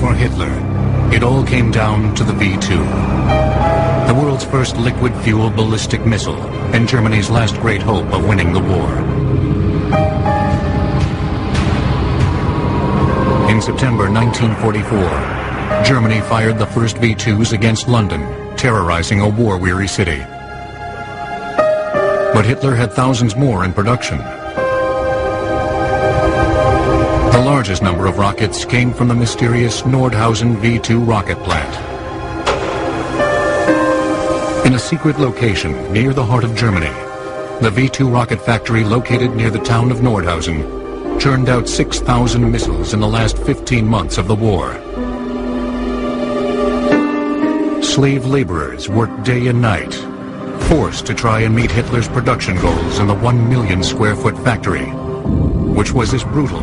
For Hitler, it all came down to the V2, the world's first liquid-fuel ballistic missile and Germany's last great hope of winning the war. In September 1944, Germany fired the first V2s against London, terrorizing a war-weary city. But Hitler had thousands more in production. The largest number of rockets came from the mysterious Nordhausen V2 rocket plant. In a secret location near the heart of Germany, the V2 rocket factory located near the town of Nordhausen churned out 6,000 missiles in the last 15 months of the war. Slave laborers worked day and night, forced to try and meet Hitler's production goals in the 1 million square foot factory, which was as brutal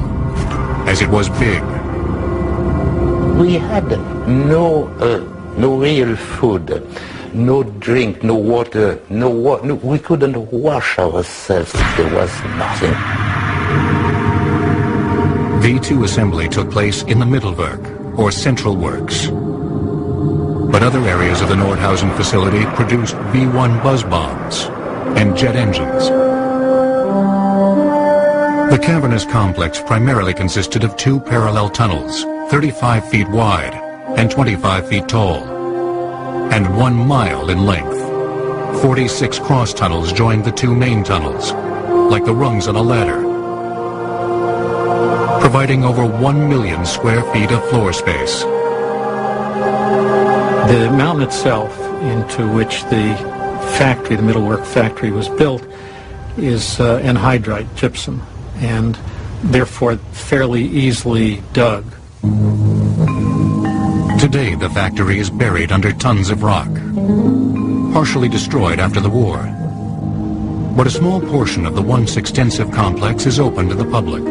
as it was big. We had no real food, no drink, no water, we couldn't wash ourselves. There was nothing. V2 assembly took place in the Mittelwerk, or Central Works. But other areas of the Nordhausen facility produced V1 buzz bombs and jet engines. The cavernous complex primarily consisted of 2 parallel tunnels, 35 feet wide and 25 feet tall, and 1 mile in length. 46 cross tunnels joined the 2 main tunnels, like the rungs on a ladder, providing over 1 million square feet of floor space. The mountain itself, into which the factory, the Mittelwerk factory, was built, is anhydrite gypsum, and therefore fairly easily dug. Today, the factory is buried under tons of rock, partially destroyed after the war. But a small portion of the once extensive complex is open to the public.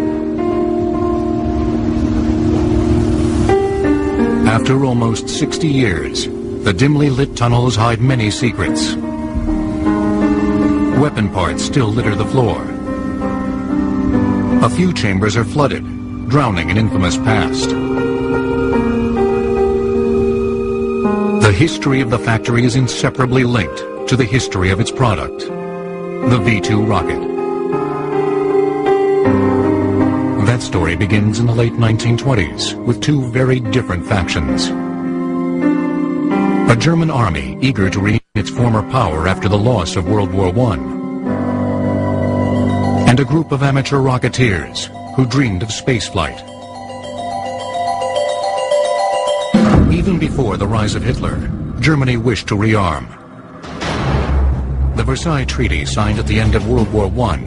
After almost 60 years, the dimly lit tunnels hide many secrets. Weapon parts still litter the floor. A few chambers are flooded, drowning an infamous past. The history of the factory is inseparably linked to the history of its product, the V2 rocket. That story begins in the late 1920s with 2 very different factions. A German army eager to regain its former power after the loss of World War I, and a group of amateur rocketeers who dreamed of spaceflight. Even before the rise of Hitler, Germany wished to rearm. The Versailles Treaty, signed at the end of World War I,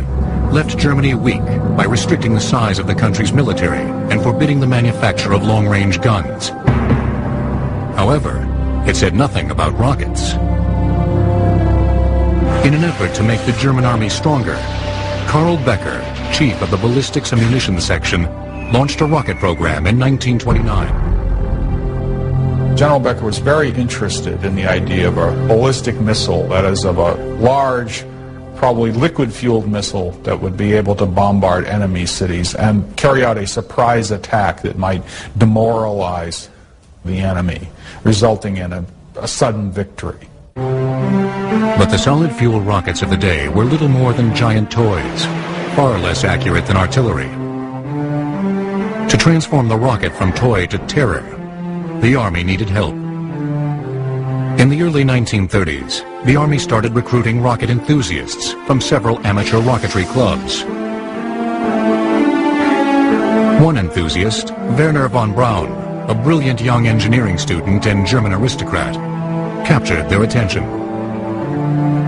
left Germany weak by restricting the size of the country's military and forbidding the manufacture of long-range guns. However, it said nothing about rockets. In an effort to make the German army stronger, Karl Becker, chief of the ballistics and munitions section, launched a rocket program in 1929. General Becker was very interested in the idea of a ballistic missile, that is, of a large, probably liquid-fueled missile that would be able to bombard enemy cities and carry out a surprise attack that might demoralize the enemy, resulting in a sudden victory. But the solid fuel rockets of the day were little more than giant toys, far less accurate than artillery. To transform the rocket from toy to terror, the Army needed help. In the early 1930s, the Army started recruiting rocket enthusiasts from several amateur rocketry clubs. One enthusiast, Werner von Braun, a brilliant young engineering student and German aristocrat, captured their attention.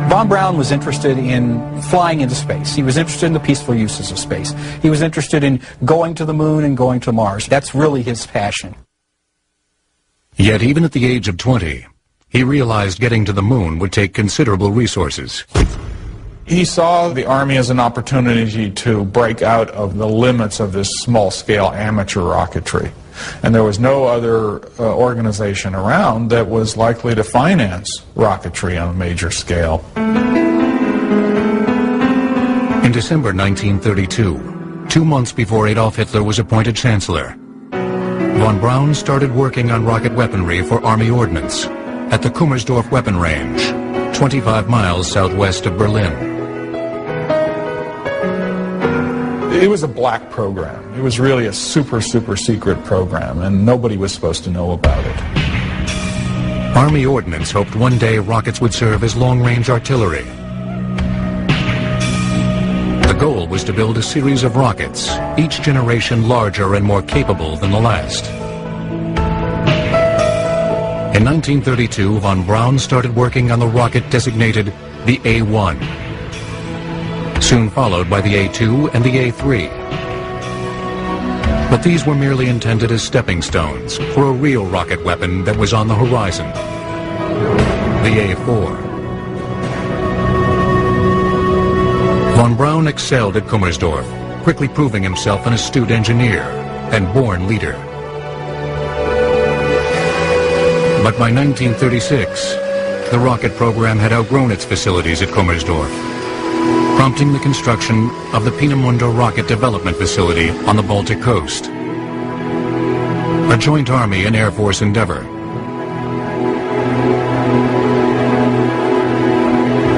Von Braun was interested in flying into space. He was interested in the peaceful uses of space. He was interested in going to the moon and going to Mars. That's really his passion. Yet even at the age of 20, he realized getting to the moon would take considerable resources. He saw the Army as an opportunity to break out of the limits of this small-scale amateur rocketry. And there was no other organization around that was likely to finance rocketry on a major scale. In December 1932, 2 months before Adolf Hitler was appointed Chancellor, Von Braun started working on rocket weaponry for Army ordnance at the Kummersdorf Weapon Range, 25 miles southwest of Berlin. It was a black program. It was really a super secret program, and nobody was supposed to know about it. Army ordnance hoped one day rockets would serve as long-range artillery. The goal was to build a series of rockets, each generation larger and more capable than the last. In 1932, von Braun started working on the rocket designated the A-1, soon followed by the A-2 and the A-3. But these were merely intended as stepping stones for a real rocket weapon that was on the horizon, the A-4. Von Braun excelled at Kummersdorf, quickly proving himself an astute engineer and born leader. But by 1936, the rocket program had outgrown its facilities at Kummersdorf, prompting the construction of the Peenemünde Rocket Development Facility on the Baltic coast, a joint Army and Air Force endeavor.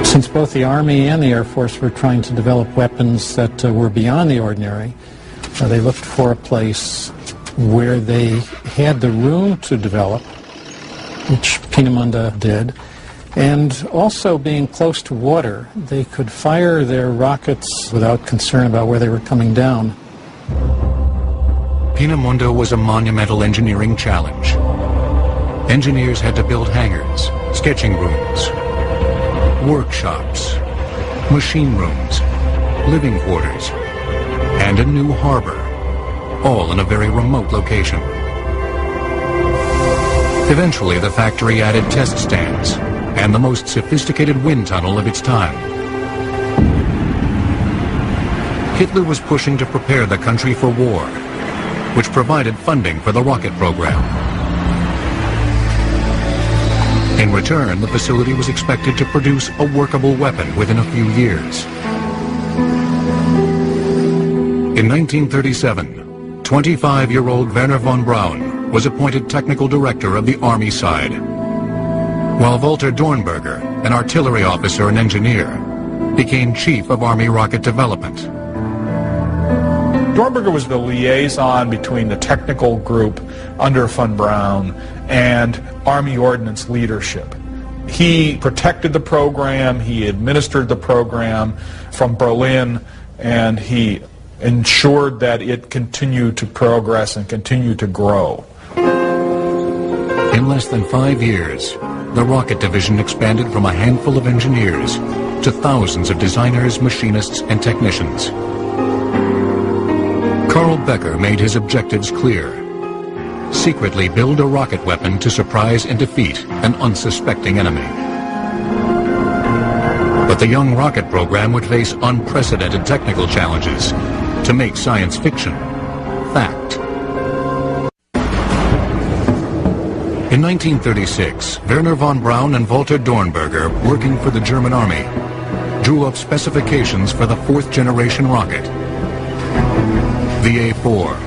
Since both the Army and the Air Force were trying to develop weapons that were beyond the ordinary, they looked for a place where they had the room to develop, which Peenemünde did, and also being close to water, they could fire their rockets without concern about where they were coming down. Peenemünde was a monumental engineering challenge. Engineers had to build hangars, sketching rooms, workshops, machine rooms, living quarters, and a new harbor, all in a very remote location. Eventually, the factory added test stands and the most sophisticated wind tunnel of its time. Hitler was pushing to prepare the country for war, which provided funding for the rocket program. In return, the facility was expected to produce a workable weapon within a few years. In 1937, 25-year-old Werner von Braun was appointed technical director of the Army side, while Walter Dornberger, an artillery officer and engineer, became chief of Army rocket development. Dornberger was the liaison between the technical group under von Braun and Army Ordnance leadership. He protected the program, he administered the program from Berlin, and he ensured that it continued to progress and continue to grow. In less than 5 years, the rocket division expanded from a handful of engineers to thousands of designers, machinists, and technicians. Carl Becker made his objectives clear. Secretly build a rocket weapon to surprise and defeat an unsuspecting enemy. But the young rocket program would face unprecedented technical challenges to make science fiction fact. In 1936, Werner von Braun and Walter Dornberger, working for the German Army, drew up specifications for the fourth-generation rocket, the A-4.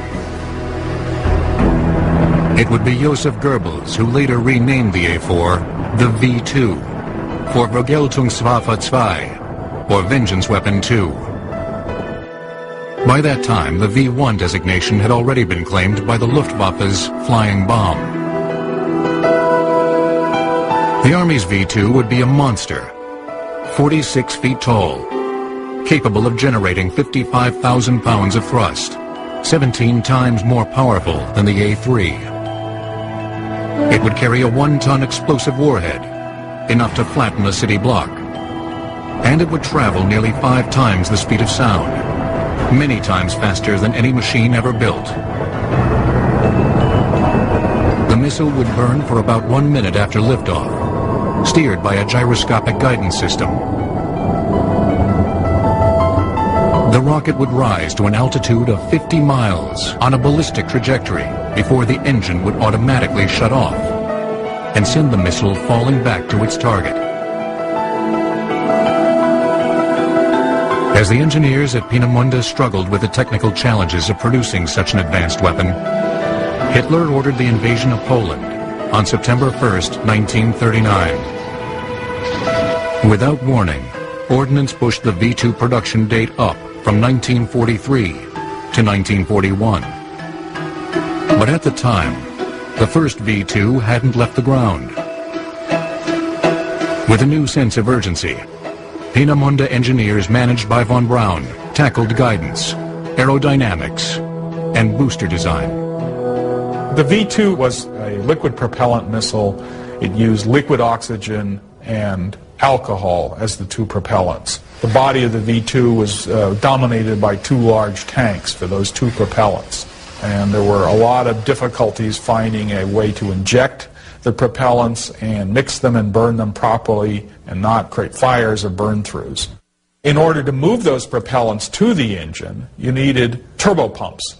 It would be Josef Goebbels who later renamed the A-4 the V-2 for Vergeltungswaffe 2, or Vengeance Weapon 2. By that time, the V-1 designation had already been claimed by the Luftwaffe's flying bomb. The Army's V-2 would be a monster, 46 feet tall, capable of generating 55,000 pounds of thrust, 17 times more powerful than the A-3. It would carry a 1-ton explosive warhead, enough to flatten a city block. And it would travel nearly 5 times the speed of sound, many times faster than any machine ever built. The missile would burn for about 1 minute after liftoff, steered by a gyroscopic guidance system. The rocket would rise to an altitude of 50 miles on a ballistic trajectory before the engine would automatically shut off and send the missile falling back to its target. As the engineers at Peenemünde struggled with the technical challenges of producing such an advanced weapon, Hitler ordered the invasion of Poland on September 1st, 1939. Without warning, ordnance pushed the V-2 production date up from 1943 to 1941. But at the time, the first V-2 hadn't left the ground. With a new sense of urgency, Peenemünde engineers managed by von Braun tackled guidance, aerodynamics, and booster design. The V-2 was a liquid propellant missile. It used liquid oxygen and alcohol as the two propellants. The body of the V-2 was dominated by two large tanks for those two propellants. And there were a lot of difficulties finding a way to inject the propellants and mix them and burn them properly and not create fires or burn-throughs. In order to move those propellants to the engine, you needed turbopumps.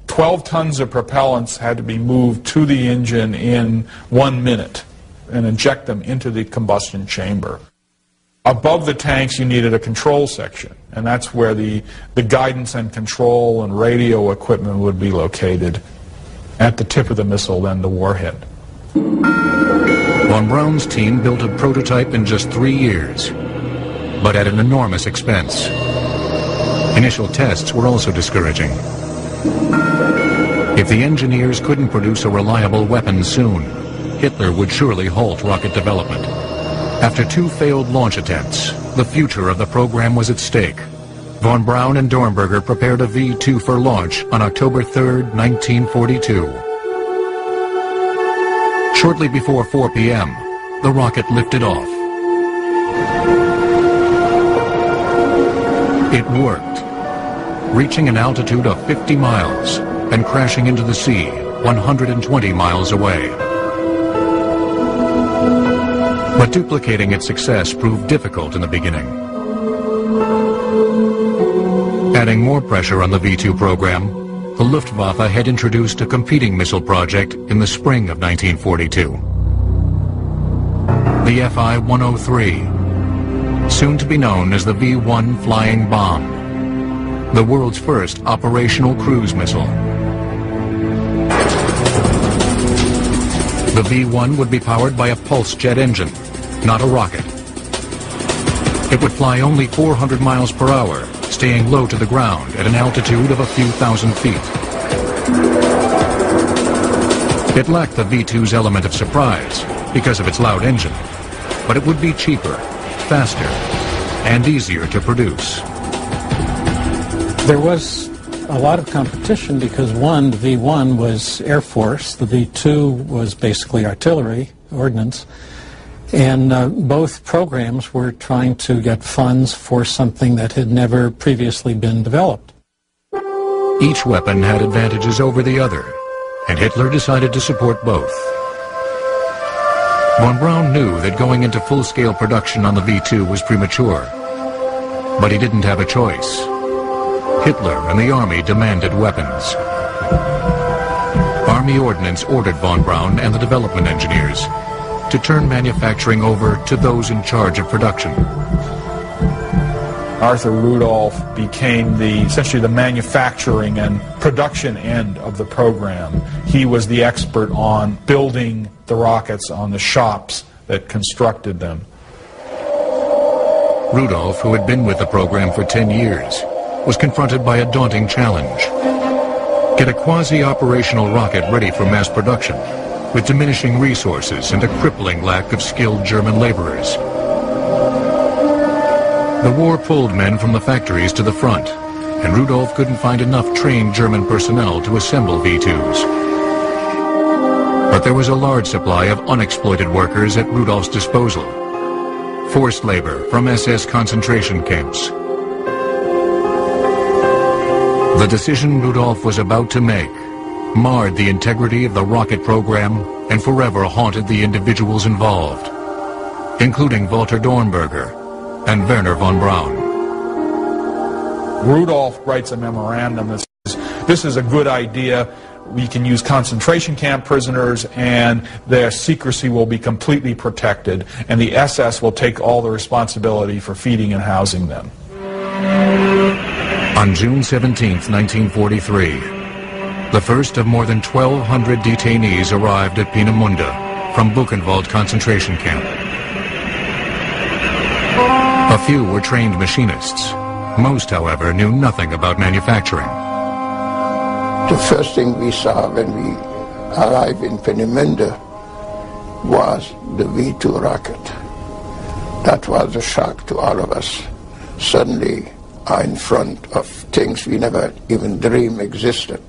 12 tons of propellants had to be moved to the engine in 1 minute and inject them into the combustion chamber. Above the tanks, you needed a control section, and that's where the guidance and control and radio equipment would be located at the tip of the missile, then the warhead. Von Braun's team built a prototype in just 3 years, but at an enormous expense. Initial tests were also discouraging. If the engineers couldn't produce a reliable weapon soon, Hitler would surely halt rocket development. After 2 failed launch attempts, the future of the program was at stake. Von Braun and Dornberger prepared a V-2 for launch on October 3, 1942. Shortly before 4 p.m., the rocket lifted off. It worked, reaching an altitude of 50 miles and crashing into the sea 120 miles away. But duplicating its success proved difficult in the beginning. Adding more pressure on the V-2 program, the Luftwaffe had introduced a competing missile project in the spring of 1942. The Fi-103, soon to be known as the V-1 Flying Bomb, the world's first operational cruise missile. The V-1 would be powered by a pulse jet engine, not a rocket. It would fly only 400 miles per hour, staying low to the ground at an altitude of a few thousand feet. It lacked the V-2's element of surprise because of its loud engine, but it would be cheaper, faster, and easier to produce. There was a lot of competition because the V-1 was Air Force, the V-2 was basically artillery, ordnance, and both programs were trying to get funds for something that had never previously been developed. Each weapon had advantages over the other, and Hitler decided to support both. Von Braun knew that going into full-scale production on the V-2 was premature, but he didn't have a choice. Hitler and the Army demanded weapons. Army Ordnance ordered von Braun and the development engineers to turn manufacturing over to those in charge of production. Arthur Rudolph became essentially the manufacturing and production end of the program. He was the expert on building the rockets on the shops that constructed them. Rudolph, who had been with the program for 10 years, was confronted by a daunting challenge. Get a quasi-operational rocket ready for mass production with diminishing resources and a crippling lack of skilled German laborers. The war pulled men from the factories to the front, and Rudolph couldn't find enough trained German personnel to assemble V-2s. But there was a large supply of unexploited workers at Rudolph's disposal. Forced labor from SS concentration camps. The decision Rudolph was about to make marred the integrity of the rocket program and forever haunted the individuals involved, including Walter Dornberger and Werner von Braun. Rudolph writes a memorandum that says, this is a good idea. We can use concentration camp prisoners and their secrecy will be completely protected, and the SS will take all the responsibility for feeding and housing them. On June 17, 1943, The first of more than 1,200 detainees arrived at Peenemünde from Buchenwald concentration camp. A few were trained machinists. Most, however, knew nothing about manufacturing. The first thing we saw when we arrived in Peenemünde was the V2 rocket. That was a shock to all of us. Suddenly are in front of things we never even dreamed existed.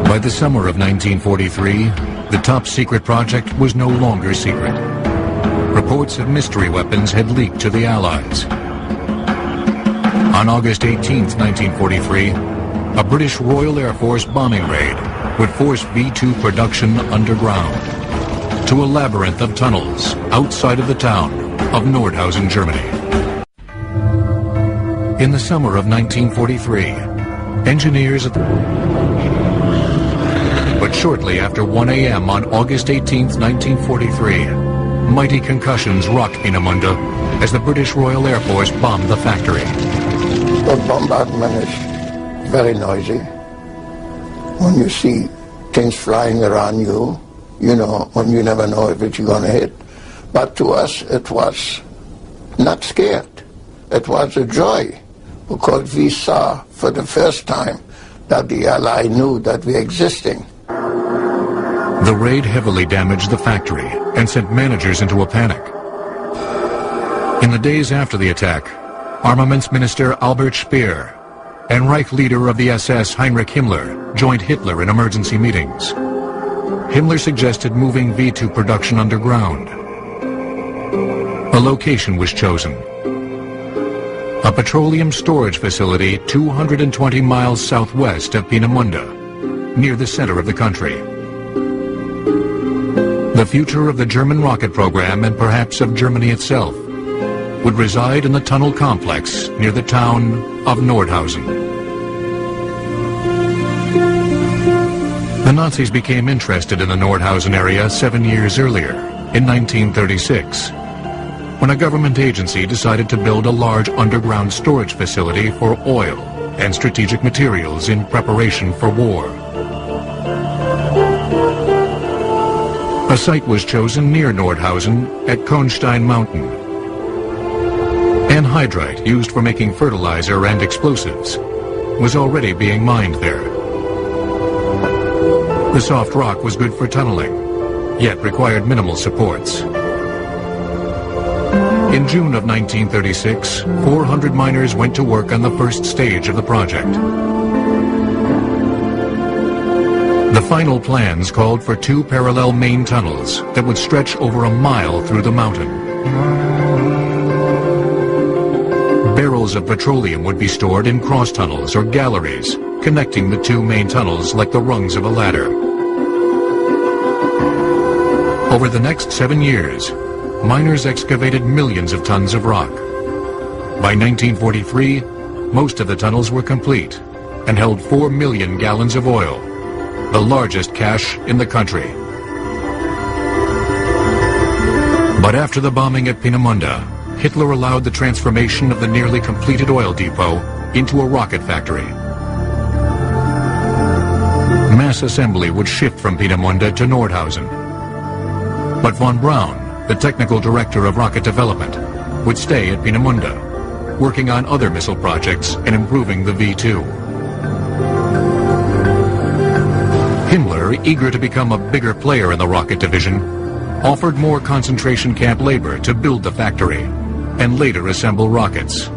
By the summer of 1943, the top-secret project was no longer secret. Reports of mystery weapons had leaked to the Allies. On August 18, 1943, a British Royal Air Force bombing raid would force V2 production underground to a labyrinth of tunnels outside of the town of Nordhausen, Germany. In the summer of 1943, engineers at the... But shortly after 1 a.m. on August 18, 1943, mighty concussions rocked Peenemünde as the British Royal Air Force bombed the factory. The bombardment is very noisy. When you see things flying around you, you know, when you never know if it's going to hit. But to us, it was not scared. It was a joy, because we saw for the first time that the Allies knew that we were existing. The raid heavily damaged the factory and sent managers into a panic. In the days after the attack, Armaments Minister Albert Speer and Reich leader of the SS Heinrich Himmler joined Hitler in emergency meetings. Himmler suggested moving V2 production underground. A location was chosen: a petroleum storage facility 220 miles southwest of Peenemünde, near the center of the country. The future of the German rocket program, and perhaps of Germany itself, would reside in the tunnel complex near the town of Nordhausen. The Nazis became interested in the Nordhausen area 7 years earlier, in 1936, when a government agency decided to build a large underground storage facility for oil and strategic materials in preparation for war. A site was chosen near Nordhausen at Kohnstein Mountain. Anhydrite, used for making fertilizer and explosives, was already being mined there. The soft rock was good for tunneling, yet required minimal supports. In June of 1936, 400 miners went to work on the first stage of the project. The final plans called for 2 parallel main tunnels that would stretch over a mile through the mountain. Barrels of petroleum would be stored in cross tunnels or galleries, connecting the 2 main tunnels like the rungs of a ladder. Over the next 7 years, miners excavated millions of tons of rock. By 1943, most of the tunnels were complete and held 4 million gallons of oil, the largest cache in the country. But after the bombing at Peenemünde, Hitler allowed the transformation of the nearly completed oil depot into a rocket factory. Mass assembly would shift from Peenemünde to Nordhausen. But von Braun, the technical director of rocket development, would stay at Peenemünde, working on other missile projects and improving the V2. Himmler, eager to become a bigger player in the rocket division, offered more concentration camp labor to build the factory and later assemble rockets.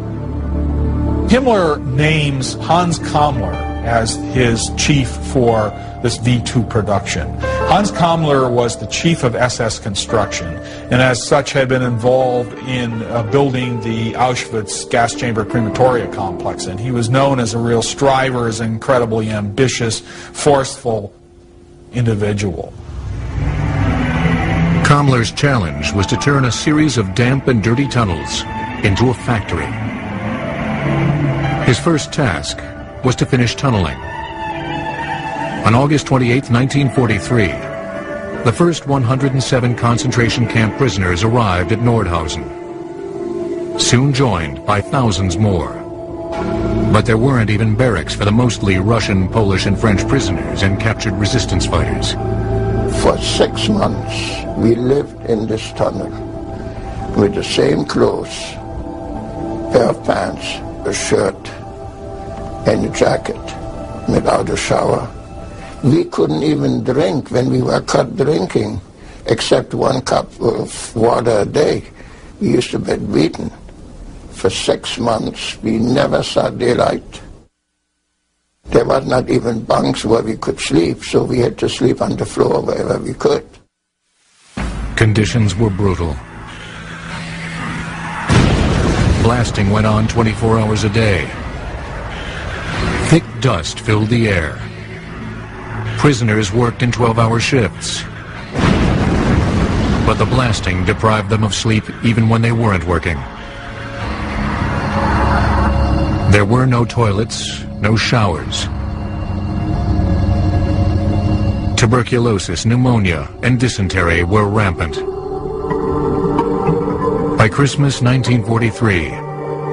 Himmler names Hans Kammler as his chief for this V2 production. Hans Kammler was the chief of SS construction, and as such had been involved in building the Auschwitz gas chamber crematoria complex, and he was known as a real striver, as an incredibly ambitious, forceful individual. Kammler's challenge was to turn a series of damp and dirty tunnels into a factory. His first task was to finish tunneling. On August 28, 1943, the first 107 concentration camp prisoners arrived at Nordhausen, soon joined by thousands more. But there weren't even barracks for the mostly Russian, Polish, and French prisoners and captured resistance fighters. For 6 months, we lived in this tunnel with the same clothes, pair of pants, a shirt, and a jacket, without a shower. We couldn't even drink when we were caught drinking, except 1 cup of water a day. We used to be beaten. For 6 months, we never saw daylight. There was not even bunks where we could sleep, so we had to sleep on the floor wherever we could. Conditions were brutal. Blasting went on 24 hours a day. Thick dust filled the air. Prisoners worked in 12-hour shifts. But the blasting deprived them of sleep even when they weren't working. There were no toilets, no showers. Tuberculosis, pneumonia, and dysentery were rampant. By Christmas 1943,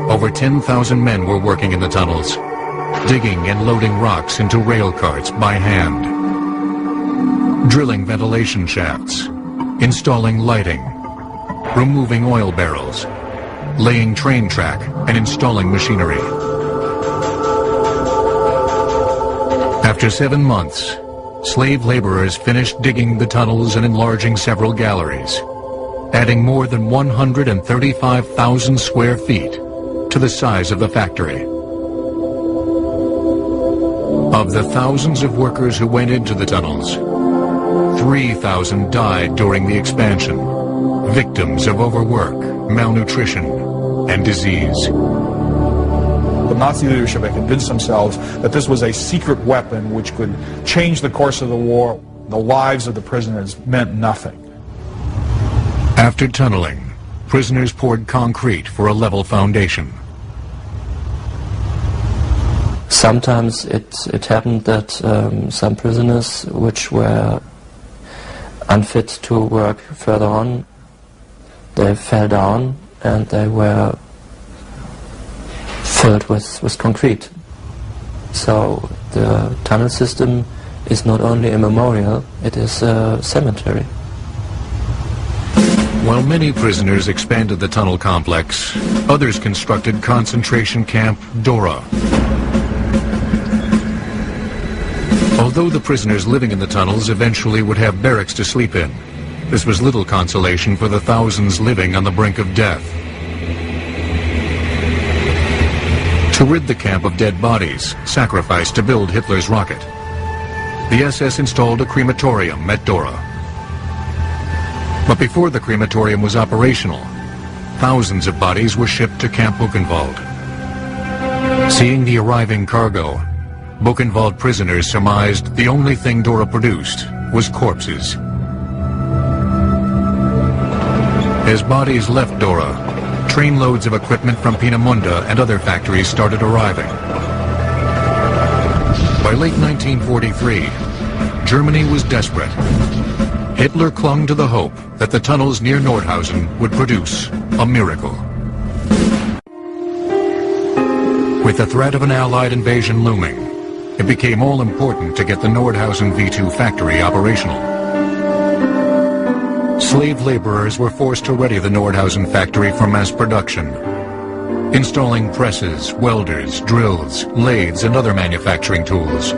over 10,000 men were working in the tunnels, digging and loading rocks into rail carts by hand, drilling ventilation shafts, installing lighting, removing oil barrels, laying train track, and installing machinery. After 7 months, slave laborers finished digging the tunnels and enlarging several galleries, adding more than 135,000 square feet to the size of the factory. Of the thousands of workers who went into the tunnels, 3,000 died during the expansion, victims of overwork, malnutrition, and disease. The Nazi leadership had convinced themselves that this was a secret weapon which could change the course of the war. The lives of the prisoners meant nothing. After tunneling, prisoners poured concrete for a level foundation. Sometimes it happened that some prisoners which were unfit to work further on, they fell down and they were filled with concrete. So the tunnel system is not only a memorial, it is a cemetery. While many prisoners expanded the tunnel complex, others constructed concentration camp Dora. Although the prisoners living in the tunnels eventually would have barracks to sleep in, this was little consolation for the thousands living on the brink of death. To rid the camp of dead bodies, sacrificed to build Hitler's rocket, the SS installed a crematorium at Dora. But before the crematorium was operational, thousands of bodies were shipped to Camp Buchenwald. Seeing the arriving cargo, Buchenwald prisoners surmised the only thing Dora produced was corpses. As bodies left Dora, trainloads of equipment from Peenemünde and other factories started arriving. By late 1943, Germany was desperate. Hitler clung to the hope that the tunnels near Nordhausen would produce a miracle. With the threat of an Allied invasion looming, it became all important to get the Nordhausen V2 factory operational. Slave laborers were forced to ready the Nordhausen factory for mass production, installing presses, welders, drills, lathes, and other manufacturing tools.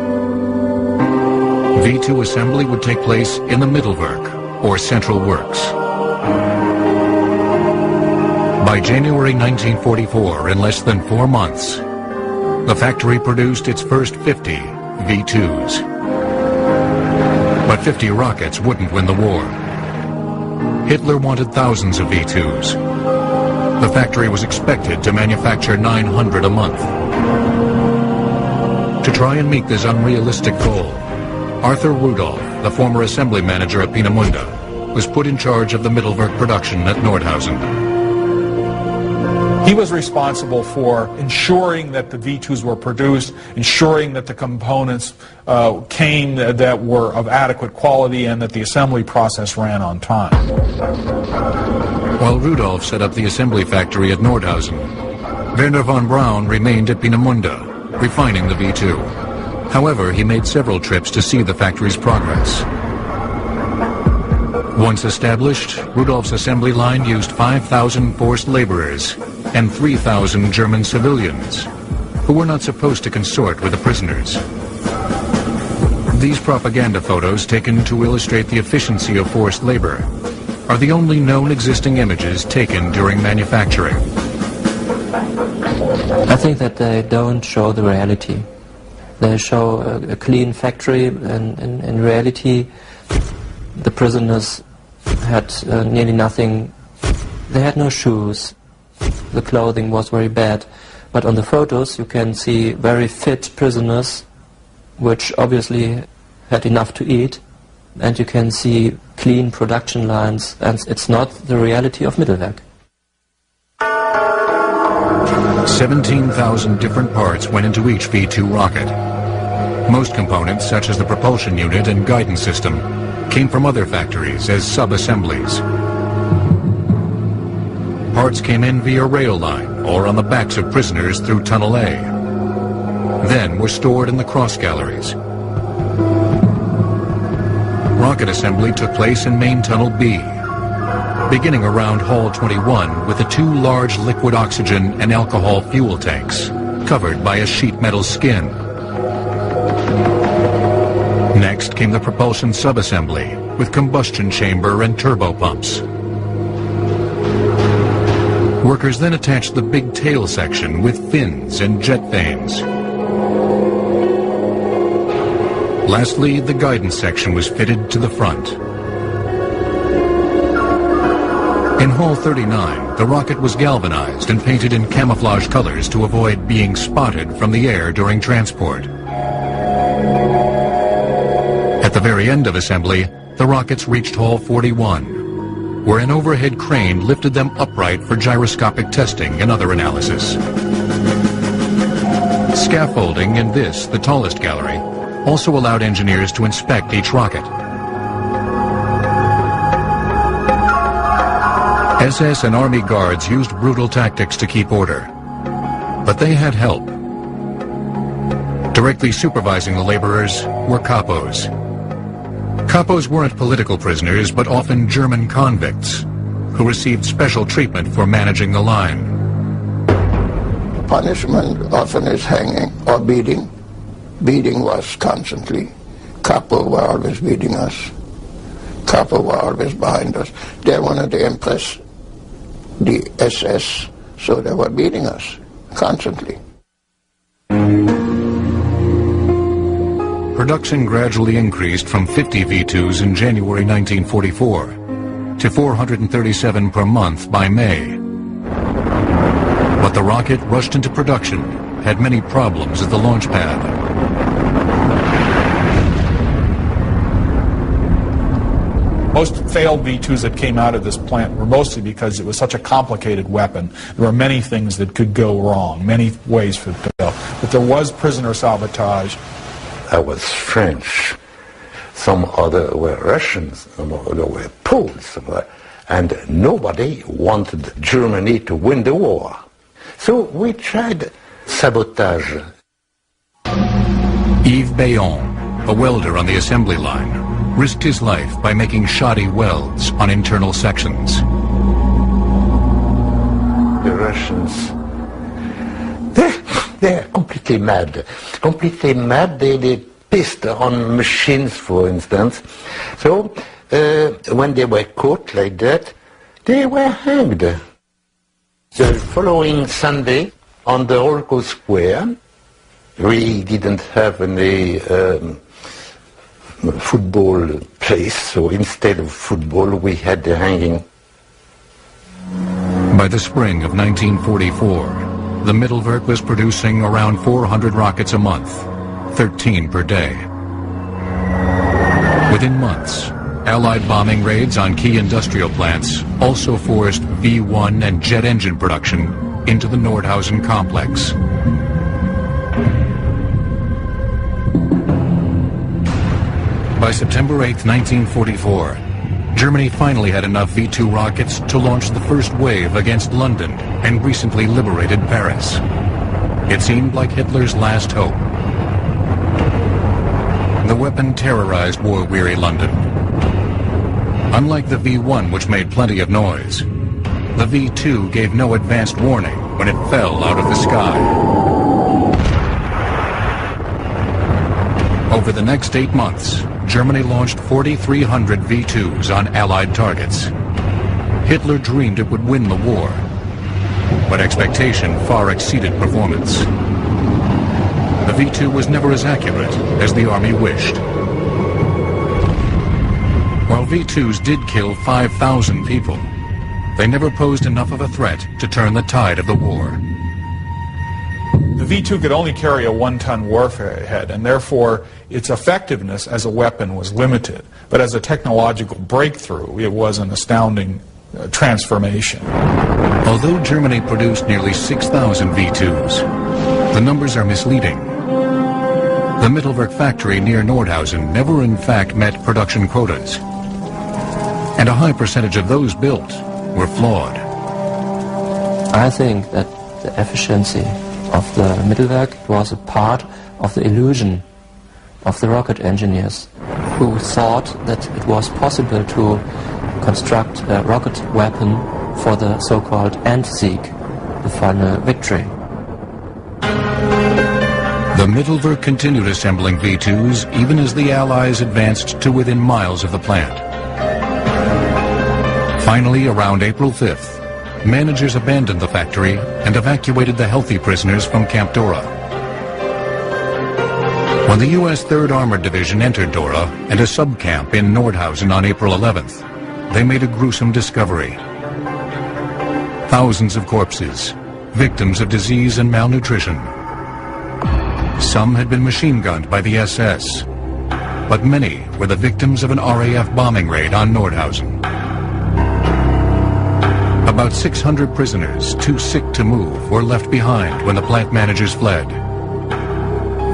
V2 assembly would take place in the Mittelwerk, or Central Works. By January 1944, in less than 4 months, the factory produced its first 50 V2s. But 50 rockets wouldn't win the war. Hitler wanted thousands of V2s. The factory was expected to manufacture 900 a month. To try and meet this unrealistic goal, Arthur Rudolph, the former assembly manager at Peenemünde, was put in charge of the Mittelwerk production at Nordhausen. He was responsible for ensuring that the V2s were produced, ensuring that the components came that were of adequate quality and that the assembly process ran on time. While Rudolph set up the assembly factory at Nordhausen, Werner von Braun remained at Peenemünde, refining the V2. However, he made several trips to see the factory's progress. Once established, Rudolf's assembly line used 5,000 forced laborers and 3,000 German civilians, who were not supposed to consort with the prisoners. These propaganda photos, taken to illustrate the efficiency of forced labor, are the only known existing images taken during manufacturing. I think that they don't show the reality. They show a clean factory, and in reality the prisoners had nearly nothing. They had no shoes. The clothing was very bad. But on the photos you can see very fit prisoners, which obviously had enough to eat, and you can see clean production lines, and it's not the reality of Mittelwerk. 17,000 different parts went into each V2 rocket. Most components, such as the propulsion unit and guidance system, came from other factories as sub-assemblies. Parts came in via rail line or on the backs of prisoners through Tunnel A, then were stored in the cross galleries. Rocket assembly took place in Main Tunnel B, beginning around Hall 21 with the two large liquid oxygen and alcohol fuel tanks, covered by a sheet metal skin. Next came the propulsion subassembly with combustion chamber and turbo pumps. Workers then attached the big tail section with fins and jet vanes. Lastly, the guidance section was fitted to the front. In Hall 39, the rocket was galvanized and painted in camouflage colors to avoid being spotted from the air during transport. At the very end of assembly, the rockets reached Hall 41, where an overhead crane lifted them upright for gyroscopic testing and other analysis. Scaffolding in this, the tallest gallery, also allowed engineers to inspect each rocket. SS and Army guards used brutal tactics to keep order, but they had help. Directly supervising the laborers were capos. Capos weren't political prisoners, but often German convicts, who received special treatment for managing the line. Punishment often is hanging or beating. Beating was constantly. Capo were always beating us. Capo were always behind us. They wanted to impress the SS, so they were beating us constantly. Production gradually increased from 50 V2s in January 1944 to 437 per month by May. But the rocket rushed into production had many problems at the launch pad. Most failed V2s that came out of this plant were mostly because it was such a complicated weapon. There were many things that could go wrong, many ways for it to fail. But there was prisoner sabotage. I was French. Some other were Russians, some other were Poles. And nobody wanted Germany to win the war. So we tried sabotage. Yves Bayon, a welder on the assembly line, risked his life by making shoddy welds on internal sections. The Russians, they're completely mad. Completely mad. They pissed on machines, for instance. So when they were caught like that, they were hanged. The following Sunday, on the Rolko Square, we didn't have any football place, so instead of football we had the hanging. By the spring of 1944, the Mittelwerk was producing around 400 rockets a month, 13 per day. Within months, Allied bombing raids on key industrial plants also forced V1 and jet engine production into the Nordhausen complex. By September 8, 1944, Germany finally had enough V2 rockets to launch the first wave against London and recently liberated Paris. It seemed like Hitler's last hope. The weapon terrorized war-weary London. Unlike the V-1, which made plenty of noise, the V-2 gave no advanced warning when it fell out of the sky. Over the next 8 months, Germany launched 4,300 V-2s on Allied targets. Hitler dreamed it would win the war, but expectation far exceeded performance. The V-2 was never as accurate as the Army wished. While V-2s did kill 5,000 people, they never posed enough of a threat to turn the tide of the war. The V-2 could only carry a 1-ton warhead, and therefore its effectiveness as a weapon was limited. But as a technological breakthrough, it was an astounding transformation. Although Germany produced nearly 6,000 V-2s, the numbers are misleading. The Mittelwerk factory near Nordhausen never in fact met production quotas, and a high percentage of those built were flawed. I think that the efficiency of the Mittelwerk was a part of the illusion of the rocket engineers who thought that it was possible to construct a rocket weapon for the so-called Endsieg, the final victory. The Mittelwerk continued assembling V-2s even as the Allies advanced to within miles of the plant. Finally, around April 5th, managers abandoned the factory and evacuated the healthy prisoners from Camp Dora. When the U.S. 3rd Armored Division entered Dora and a sub-camp in Nordhausen on April 11th, they made a gruesome discovery. Thousands of corpses, victims of disease and malnutrition. Some had been machine-gunned by the SS, but many were the victims of an RAF bombing raid on Nordhausen. About 600 prisoners, too sick to move, were left behind when the plant managers fled.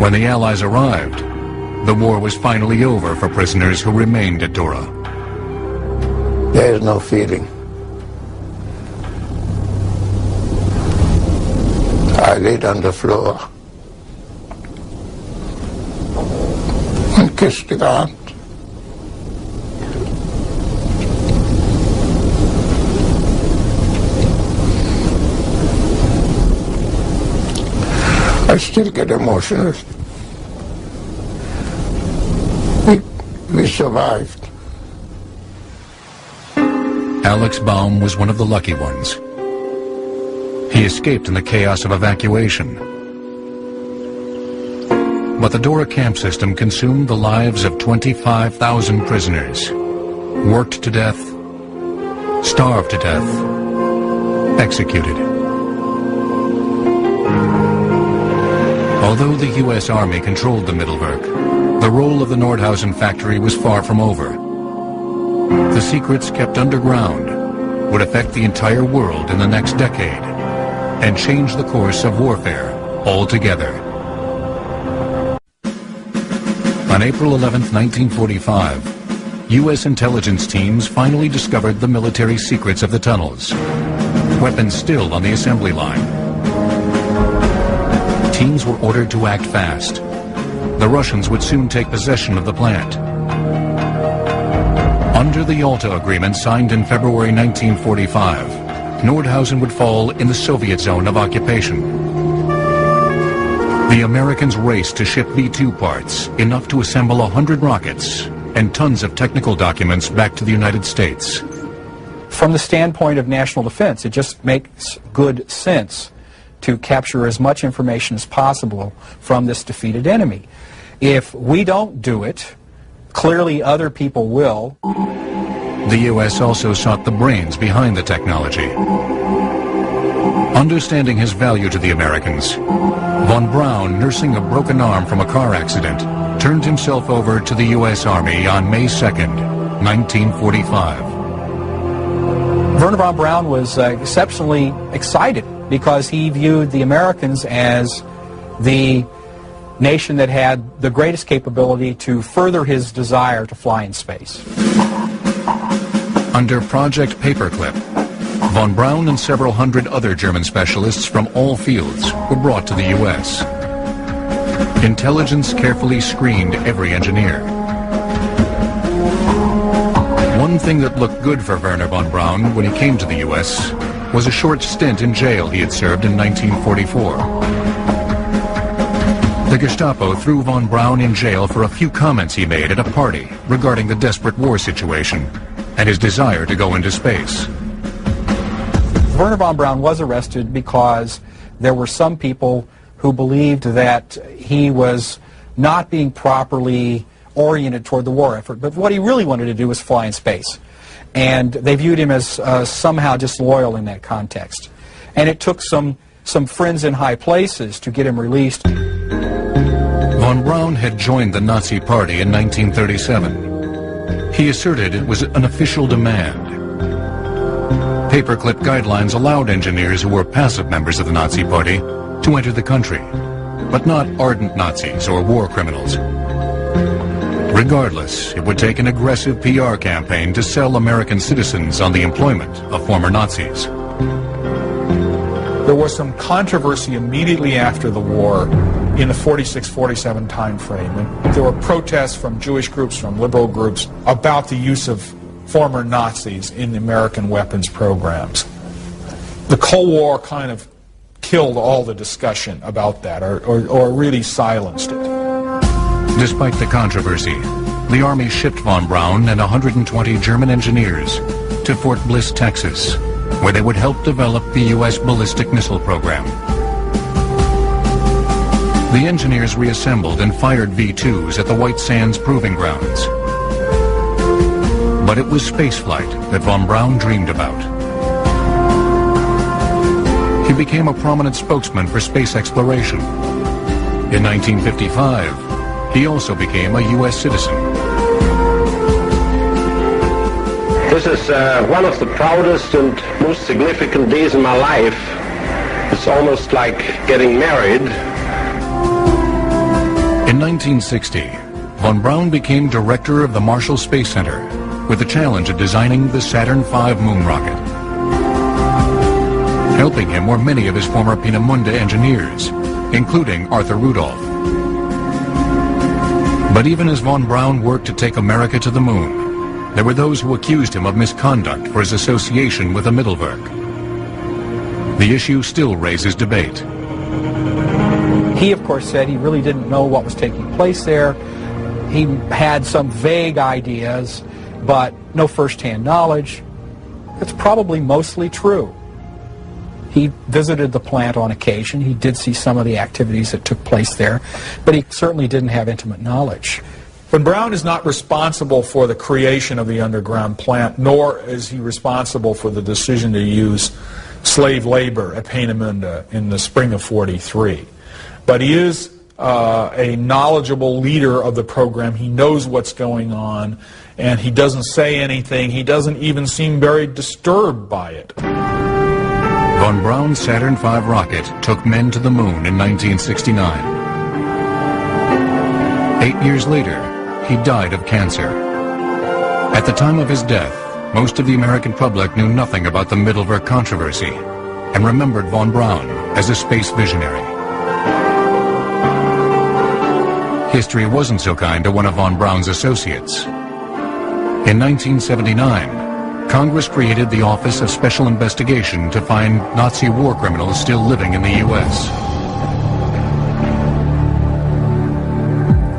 When the Allies arrived, the war was finally over for prisoners who remained at Dora. There is no feeling. I laid on the floor and kissed the ground. I still get emotional. We survived. Alex Baum was one of the lucky ones. He escaped in the chaos of evacuation. But the Dora camp system consumed the lives of 25,000 prisoners, worked to death, starved to death, executed. Although the U.S. Army controlled the Mittelwerk, the role of the Nordhausen factory was far from over. The secrets kept underground would affect the entire world in the next decade and change the course of warfare altogether. On April 11, 1945, U.S. intelligence teams finally discovered the military secrets of the tunnels, weapons still on the assembly line. Teams were ordered to act fast. The Russians would soon take possession of the plant. Under the Yalta Agreement signed in February 1945, Nordhausen would fall in the Soviet zone of occupation. The Americans raced to ship V-2 parts, enough to assemble 100 rockets and tons of technical documents back to the United States. From the standpoint of national defense, it just makes good sense to capture as much information as possible from this defeated enemy. If we don't do it, clearly other people will. The U.S. also sought the brains behind the technology. Understanding his value to the Americans, von Braun, nursing a broken arm from a car accident, turned himself over to the U.S. Army on May 2nd, 1945. Werner von Braun was exceptionally excited because he viewed the Americans as the nation that had the greatest capability to further his desire to fly in space. Under Project Paperclip, Von Braun and several hundred other German specialists from all fields were brought to the U.S. Intelligence carefully screened every engineer. One thing that looked good for Werner von Braun when he came to the U.S. was a short stint in jail he had served in 1944. The Gestapo threw von Braun in jail for a few comments he made at a party regarding the desperate war situation and his desire to go into space. Werner von Braun was arrested because there were some people who believed that he was not being properly oriented toward the war effort, but what he really wanted to do was fly in space. And they viewed him as somehow disloyal in that context. And it took some friends in high places to get him released. Von Braun had joined the Nazi Party in 1937. He asserted it was an official demand. Paperclip guidelines allowed engineers who were passive members of the Nazi Party to enter the country, but not ardent Nazis or war criminals. Regardless, it would take an aggressive PR campaign to sell American citizens on the employment of former Nazis. There was some controversy immediately after the war in the 46-47 time frame. And there were protests from Jewish groups, from liberal groups, about the use of former Nazis in the American weapons programs. The Cold War kind of killed all the discussion about that, or really silenced it. Despite the controversy, the Army shipped von Braun and 120 German engineers to Fort Bliss, Texas, where they would help develop the U.S. ballistic missile program. The engineers reassembled and fired V-2s at the White Sands Proving Grounds. But it was spaceflight that von Braun dreamed about. He became a prominent spokesman for space exploration. In 1955, he also became a U.S. citizen. This is one of the proudest and most significant days in my life. It's almost like getting married. In 1960, von Braun became director of the Marshall Space Center with the challenge of designing the Saturn V moon rocket. Helping him were many of his former Peenemünde engineers, including Arthur Rudolph. But even as von Braun worked to take America to the moon, there were those who accused him of misconduct for his association with the Mittelwerk. The issue still raises debate. He, of course, said he really didn't know what was taking place there. He had some vague ideas, but no first-hand knowledge. It's probably mostly true. He visited the plant on occasion. He did see some of the activities that took place there, but he certainly didn't have intimate knowledge. Von Braun is not responsible for the creation of the underground plant, nor is he responsible for the decision to use slave labor at Peenemünde in the spring of '43. But he is a knowledgeable leader of the program. He knows what's going on, and he doesn't say anything. He doesn't even seem very disturbed by it. Von Braun's Saturn V rocket took men to the moon in 1969. 8 years later, he died of cancer. At the time of his death, most of the American public knew nothing about the Mittelwerk controversy and remembered von Braun as a space visionary. History wasn't so kind to one of von Braun's associates. In 1979, Congress created the Office of Special Investigation to find Nazi war criminals still living in the U.S.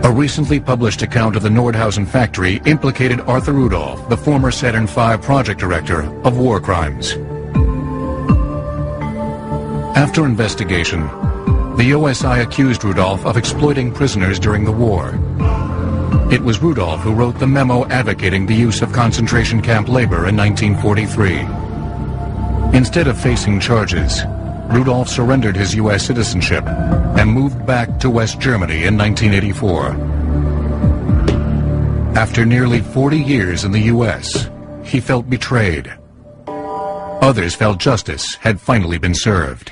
A recently published account of the Nordhausen factory implicated Arthur Rudolph, the former Saturn V project director, of war crimes. After investigation, the OSI accused Rudolph of exploiting prisoners during the war. It was Rudolph who wrote the memo advocating the use of concentration camp labor in 1943. Instead of facing charges, Rudolph surrendered his U.S. citizenship and moved back to West Germany in 1984. After nearly 40 years in the U.S., he felt betrayed. Others felt justice had finally been served.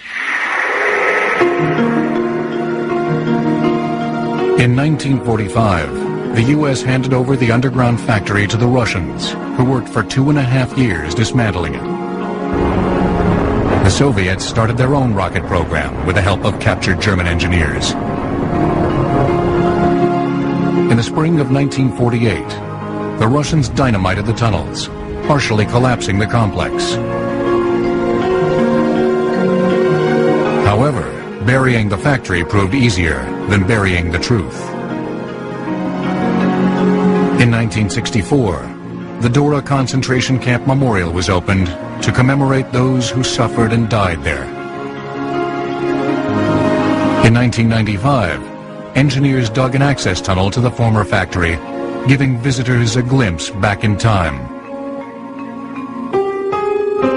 In 1945, the U.S. handed over the underground factory to the Russians, who worked for 2.5 years dismantling it. The Soviets started their own rocket program with the help of captured German engineers. In the spring of 1948, the Russians dynamited the tunnels, partially collapsing the complex. However, burying the factory proved easier than burying the truth. In 1964, the Dora concentration camp memorial was opened to commemorate those who suffered and died there. In 1995, engineers dug an access tunnel to the former factory, giving visitors a glimpse back in time.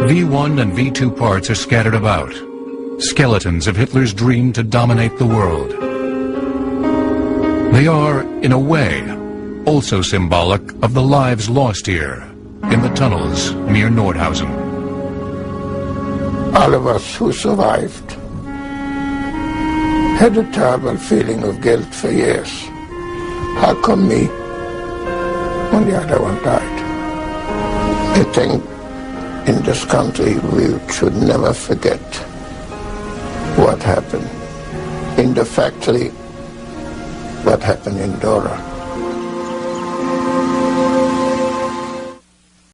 V1 and V2 parts are scattered about, skeletons of Hitler's dream to dominate the world. They are, in a way, also symbolic of the lives lost here in the tunnels near Nordhausen. All of us who survived had a terrible feeling of guilt for years. How come me when the other one died? I think in this country we should never forget what happened in the factory, what happened in Dora.